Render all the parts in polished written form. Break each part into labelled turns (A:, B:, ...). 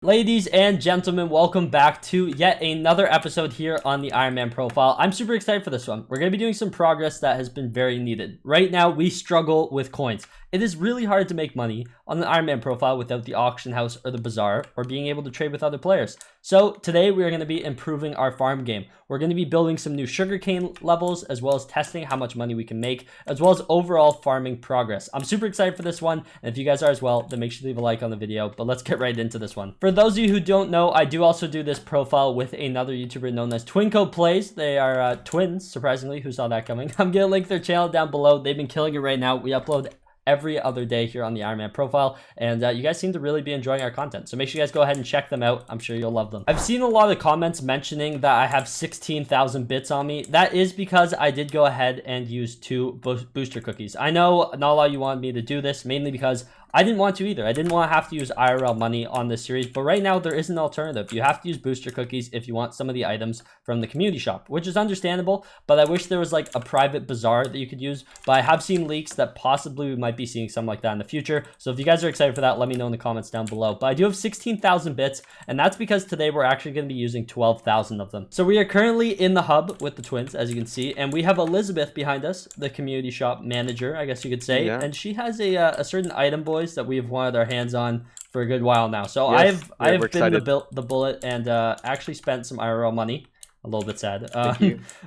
A: Ladies and gentlemen, welcome back to yet another episode here on the Ironman profile. I'm super excited for this one. We're going to be doing some progress that has been very needed. Right now, we struggle with coins. It is really hard to make money on the Ironman profile without the auction house or the bazaar or being able to trade with other players. So today we are going to be improving our farm game. We're going to be building some new sugarcane levels as well as testing how much money we can make as well as overall farming progress. I'm super excited for this one, and if you guys are as well, then make sure to leave a like on the video, but let's get right into this one. For those of you who don't know, I do also do this profile with another YouTuber known as Twinko Plays. They are twins, surprisingly. Who saw that coming? I'm going to link their channel down below. They've been killing it right now. We upload every other day here on the Ironman profile, and you guys seem to really be enjoying our content, so make sure you guys go ahead and check them out. I'm sure you'll love them. I've seen a lot of comments mentioning that I have 16,000 bits on me. That is because I did go ahead and use 2 booster cookies. I know not a lot of you wanted me to do this, mainly because I didn't want to either. I didn't want to have to use IRL money on this series, but right now there is an alternative. You have to use booster cookies if you want some of the items from the community shop, which is understandable, but I wish there was like a private bazaar that you could use. But I have seen leaks that possibly we might be seeing something like that in the future. So if you guys are excited for that, let me know in the comments down below. But I do have 16,000 bits, and that's because today we're actually going to be using 12,000 of them. So we are currently in the hub with the twins, as you can see, and we have Elizabeth behind us, the community shop manager, I guess you could say, and she has a certain item, boys, that we have wanted our hands on for a good while now. So yes, I have been the bullet and actually spent some IRL money. A little bit sad,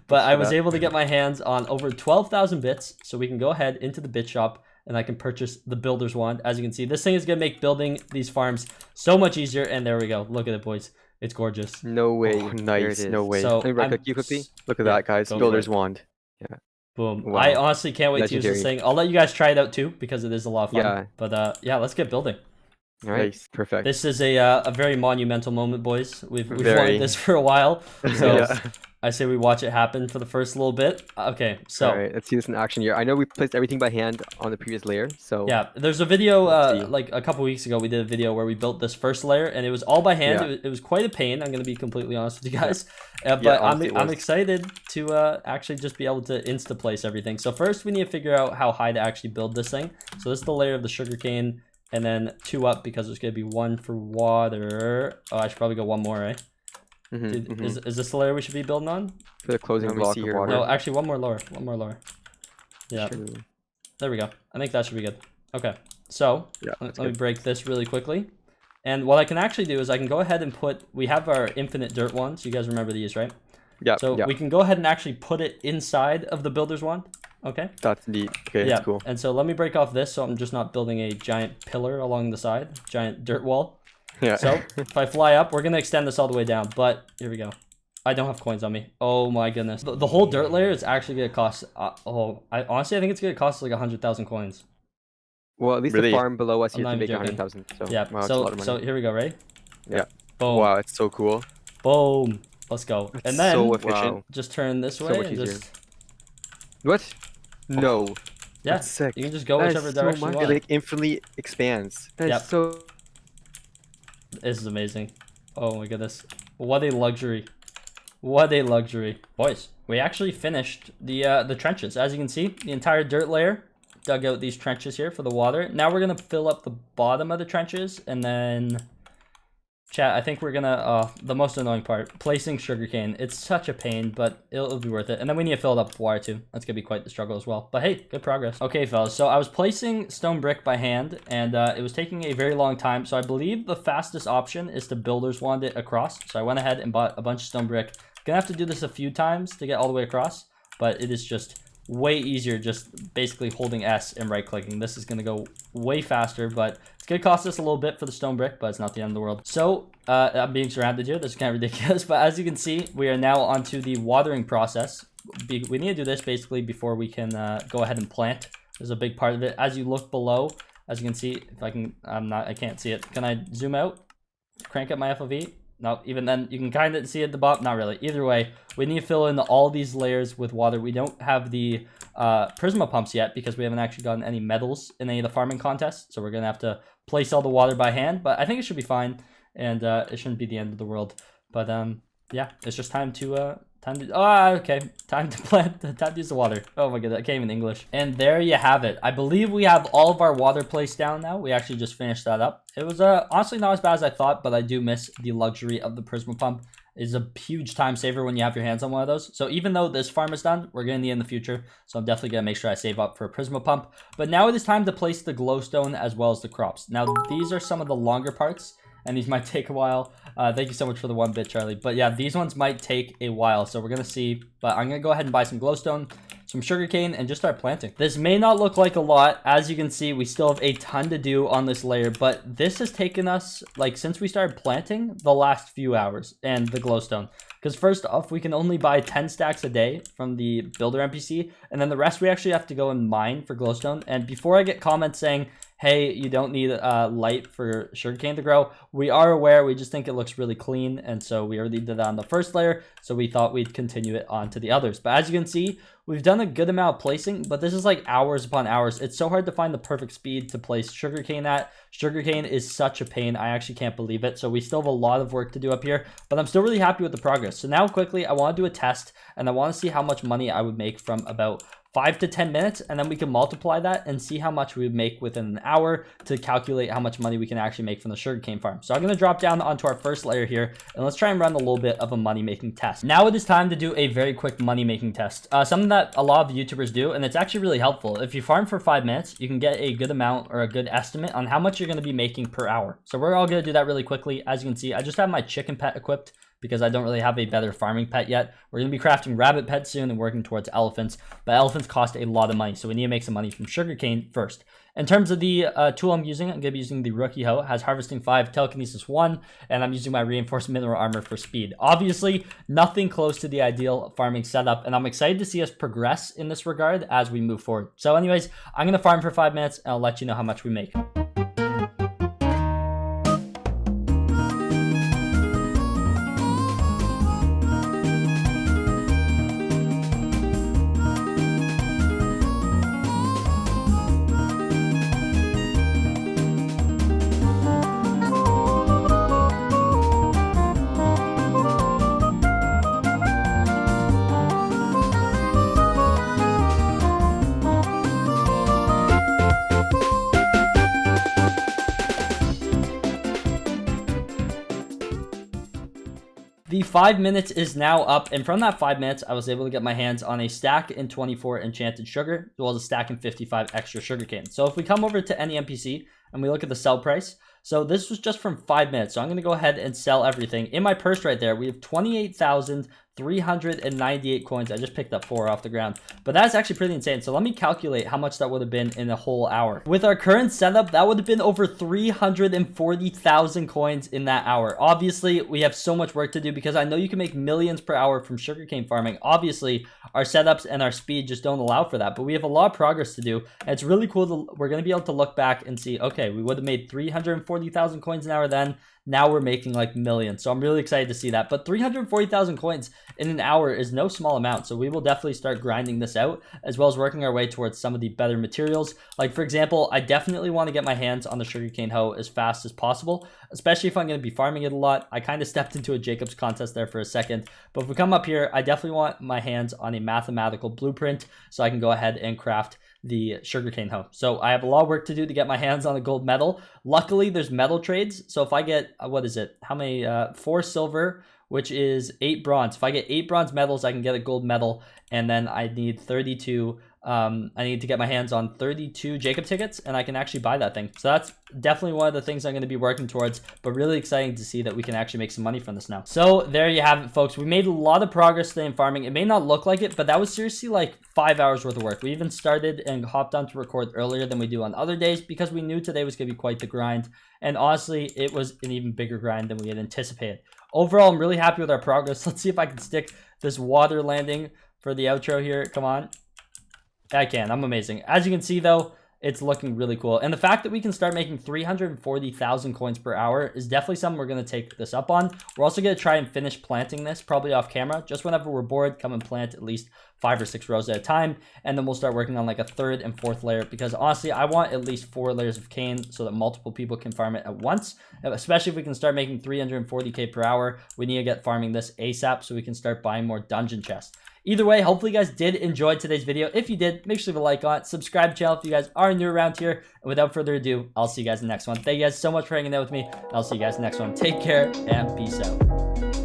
A: but I was able to get my hands on over 12,000 bits, so we can go ahead into the bit shop and I can purchase the builder's wand. As you can see, this thing is gonna make building these farms so much easier. And there we go. Look at it, boys. It's gorgeous.
B: No way.
C: Oh, nice. No way.
A: So
B: Look at that, guys. Builder's wand. Yeah.
A: Boom.
B: Wow.
A: I honestly can't wait to use this thing. I'll let you guys try it out too, because it is a lot of fun.
B: Yeah.
A: But yeah, let's get building.
B: All right. Nice. Perfect.
A: This is a very monumental moment, boys. We've wanted this for a while, so yeah. I say we watch it happen for the first little bit. Okay, so
B: all right, let's see this in action here. I know we placed everything by hand on the previous layer, so
A: yeah, there's a video like a couple weeks ago. We did a video where we built this first layer, and it was all by hand. Yeah. It was quite a pain. I'm gonna be completely honest with you guys, but yeah, I'm excited to actually just be able to insta place everything. So first, we need to figure out how high to actually build this thing. So this is the layer of the sugarcane, and then 2 up because there's gonna be 1 for water. Oh, I should probably go 1 more, right? Is this the layer we should be building on?
B: For the closing block of water.
A: No, actually 1 more lower. 1 more lower. Yeah. Sure. There we go. I think that should be good. Okay. So let me break this really quickly. And what I can actually do is I can go ahead and we have our infinite dirt ones. You guys remember these, right?
B: Yeah.
A: So we can go ahead and actually put it inside of the builder's wand. Okay.
B: That's neat. Okay, that's cool.
A: And so let me break off this so I'm just not building a giant pillar along the side, giant dirt wall. Yeah. So if I fly up, we're going to extend this all the way down, but here we go. I don't have coins on me. Oh my goodness. The whole dirt layer is actually going to cost, honestly, I think it's going to cost like 100,000 coins.
B: Well, at least the farm below us here to make 100,000. So
A: yeah.
B: Wow,
A: so here we go, right?
B: Yeah.
A: Boom.
B: Wow, it's so cool.
A: Boom. Let's go.
B: That's
A: and then
B: so efficient.
A: Just turn this way and just...
B: What? No.
A: Yeah.
B: That's sick.
A: You can just go whichever direction you want.
B: It like infinitely expands. That's so...
A: This is amazing. Oh my goodness. What a luxury. What a luxury. Boys, we actually finished the trenches. As you can see, the entire dirt layer dug out these trenches here for the water. Now we're going to fill up the bottom of the trenches, and then... Chat, I think we're gonna, the most annoying part, placing sugarcane. It's such a pain, but it'll be worth it. And then we need to fill it up with water too. That's gonna be quite the struggle as well. But hey, good progress. Okay, fellas, so I was placing stone brick by hand, and it was taking a very long time. So I believe the fastest option is to builder's wand it across. So I went ahead and bought a bunch of stone brick. Gonna have to do this a few times to get all the way across, but it is just way easier just basically holding S and right clicking. This is going to go way faster, but it's going to cost us a little bit for the stone brick, but it's not the end of the world. So I'm being surrounded here. This is kind of ridiculous, but as you can see, we are now onto the watering process. We need to do this basically before we can go ahead and plant. There's a big part of it. As you look below, as you can see, if I can, I can't see it. Can I zoom out? Crank up my FOV? No, even then you can kind of see at the bottom. Not really. Either way, we need to fill in all these layers with water. We don't have the Prisma pumps yet because we haven't actually gotten any medals in any of the farming contests. So we're going to have to place all the water by hand. But I think it should be fine, and it shouldn't be the end of the world. But yeah, it's just time to Time to, okay. Time to plant, time to use the water. Oh my god, I can't even English. And there you have it. I believe we have all of our water placed down now. We actually just finished that up. It was honestly not as bad as I thought, but I do miss the luxury of the Prisma pump. It's a huge time saver when you have your hands on one of those. So even though this farm is done, we're going to need in the future. So I'm definitely going to make sure I save up for a Prisma pump. But now it is time to place the glowstone as well as the crops. Now these are some of the longer parts, and these might take a while. Thank you so much for the 1 bit, Charlie. But yeah, these ones might take a while, so we're gonna see. But I'm gonna go ahead and buy some glowstone, some sugarcane, and just start planting. This may not look like a lot. As you can see, we still have a ton to do on this layer, but this has taken us, like, since we started planting, the last few hours, and the glowstone. Because first off, we can only buy 10 stacks a day from the builder NPC, and then the rest we actually have to go and mine for glowstone. And before I get comments saying, hey, you don't need light for sugarcane to grow, we are aware. We just think it looks really clean, and so we already did that on the first layer, so we thought we'd continue it on to the others. But as you can see, we've done a good amount of placing, but this is like hours upon hours. It's so hard to find the perfect speed to place sugarcane at. Sugarcane is such a pain. I actually can't believe it. So we still have a lot of work to do up here, but I'm still really happy with the progress. So now quickly, I want to do a test, and I want to see how much money I would make from about 5 to 10 minutes, and then we can multiply that and see how much we would make within an hour to calculate how much money we can actually make from the sugarcane farm. So I'm going to drop down onto our first layer here, and let's try and run a little bit of a money-making test. Now it is time to do a very quick money-making test, something that a lot of YouTubers do, and it's actually really helpful. If you farm for 5 minutes, you can get a good amount or a good estimate on how much you're going to be making per hour. So we're all going to do that really quickly. As you can see, I just have my chicken pet equipped because I don't really have a better farming pet yet. We're going to be crafting rabbit pets soon and working towards elephants, but elephants cost a lot of money, so we need to make some money from sugarcane first. In terms of the tool I'm using, I'm going to be using the Rookie Hoe. It has Harvesting 5, Telekinesis 1, and I'm using my Reinforced Mineral Armor for speed. Obviously, nothing close to the ideal farming setup, and I'm excited to see us progress in this regard as we move forward. So anyways, I'm going to farm for 5 minutes, and I'll let you know how much we make. The 5 minutes is now up, and from that 5 minutes, I was able to get my hands on a stack in 24 enchanted sugar, as well as a stack in 55 extra sugarcane. So if we come over to any NPC and we look at the sell price, so this was just from 5 minutes. So I'm going to go ahead and sell everything. In my purse right there, we have 28,398 coins. I just picked up 4 off the ground, but that's actually pretty insane. So let me calculate how much that would have been in a whole hour. With our current setup, that would have been over 340,000 coins in that hour. Obviously, we have so much work to do because I know you can make millions per hour from sugarcane farming. Obviously, our setups and our speed just don't allow for that, but we have a lot of progress to do. And it's really cool. We're going to be able to look back and see, okay, we would have made 340,000 coins an hour then. Now we're making like millions. So I'm really excited to see that. But 340,000 coins in an hour is no small amount. So we will definitely start grinding this out, as well as working our way towards some of the better materials. Like, for example, I definitely want to get my hands on the sugarcane hoe as fast as possible, especially if I'm going to be farming it a lot. I kind of stepped into a Jacob's contest there for a second. But if we come up here, I definitely want my hands on a mathematical blueprint so I can go ahead and craft the sugarcane hoe. So I have a lot of work to do to get my hands on a gold medal. Luckily, there's medal trades. So if I get, what is it? How many? 4 silver, which is 8 bronze. If I get 8 bronze medals, I can get a gold medal. And then I need 32. I need to get my hands on 32 Jacob tickets, and I can actually buy that thing. So that's definitely one of the things I'm going to be working towards, but really exciting to see that we can actually make some money from this now. So there you have it, folks. We made a lot of progress today in farming. It may not look like it, but that was seriously like 5 hours worth of work. We even started and hopped on to record earlier than we do on other days because we knew today was going to be quite the grind. And honestly, it was an even bigger grind than we had anticipated. Overall, I'm really happy with our progress. Let's see if I can stick this water landing for the outro here. Come on. I can. I'm amazing. As you can see, though, it's looking really cool. And the fact that we can start making 340,000 coins per hour is definitely something we're going to take this up on. We're also going to try and finish planting this probably off camera. Just whenever we're bored, come and plant at least 5 or 6 rows at a time. And then we'll start working on like a 3rd and 4th layer, because honestly, I want at least 4 layers of cane so that multiple people can farm it at once. Especially if we can start making 340k per hour, we need to get farming this ASAP so we can start buying more dungeon chests. Either way, hopefully you guys did enjoy today's video. If you did, make sure to leave a like on it. Subscribe to the channel if you guys are new around here. And without further ado, I'll see you guys in the next one. Thank you guys so much for hanging out with me. I'll see you guys in the next one. Take care and peace out.